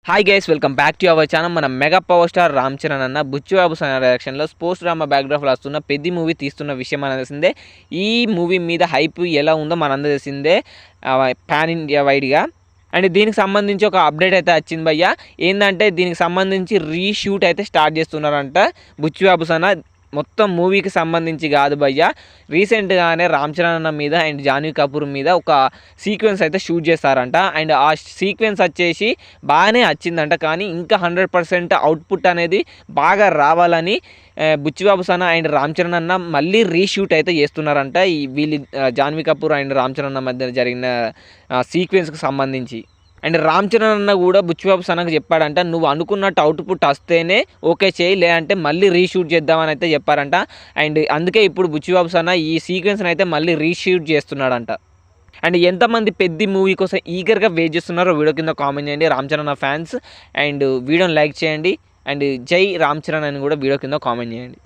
Hi guys, welcome back to our channel. మన mega power star Ram Charan అన్న బుచ్చిబాబు డైరెక్షన్లో sports drama బ్యాక్డ్రాప్లో వస్తున్న పెద్ద మూవీ తీస్తున్న విషయం అనేది తెలిసిందే. ఈ మూవీ మీద హైప్ ఎలా ఉందో మనందరూ తెలిసిందే, పాన్ ఇండియా వైడ్గా. అండ్ దీనికి సంబంధించి ఒక అప్డేట్ అయితే వచ్చింది భయ్య. ఏంటంటే దీనికి సంబంధించి రీషూట్ అయితే స్టార్ట్ చేస్తున్నారంట బుచ్చిబాబు సన. మొత్తం మూవీకి సంబంధించి కాదు భయ్య, రీసెంట్గానే రామ్ చరణ్ అన్న మీద అండ్ జాన్వీ కపూర్ మీద ఒక సీక్వెన్స్ అయితే షూట్ చేస్తారంట. అండ్ ఆ సీక్వెన్స్ వచ్చేసి బాగానే వచ్చిందంట, కానీ ఇంకా 100% అవుట్పుట్ అనేది బాగా రావాలని బుచ్చిబాబు సన అండ్ రామ్ చరణ్ అన్న మళ్ళీ రీషూట్ అయితే చేస్తున్నారంట. ఈ వీళ్ళు జాన్వీ కపూర్ అండ్ రామ్ చరణ్ అన్న మధ్య జరిగిన సీక్వెన్స్కి సంబంధించి. అండ్ రామ్ చరణ్ అన్న కూడా బుచ్చిబాబు సనకు చెప్పాడంట, నువ్వు అనుకున్నట్టు అవుట్పుట్ వస్తేనే ఓకే చేయి, లేదంటే మళ్ళీ రీషూట్ చేద్దామని అయితే చెప్పారంట. అండ్ అందుకే ఇప్పుడు బుచ్చిబాబు సన ఈ సీక్వెన్స్ని అయితే మళ్ళీ రీషూట్ చేస్తున్నాడంట. అండ్ ఎంతమంది పెద్ద మూవీ కోసం ఈగర్గా వెయిట్ చేస్తున్నారో వీడియో కింద కామెంట్ చేయండి రామ్ చరణ్ ఫ్యాన్స్. అండ్ వీడియోని లైక్ చేయండి. అండ్ జై రామ్ చరణ్ అని కూడా వీడియో కింద కామెంట్ చేయండి.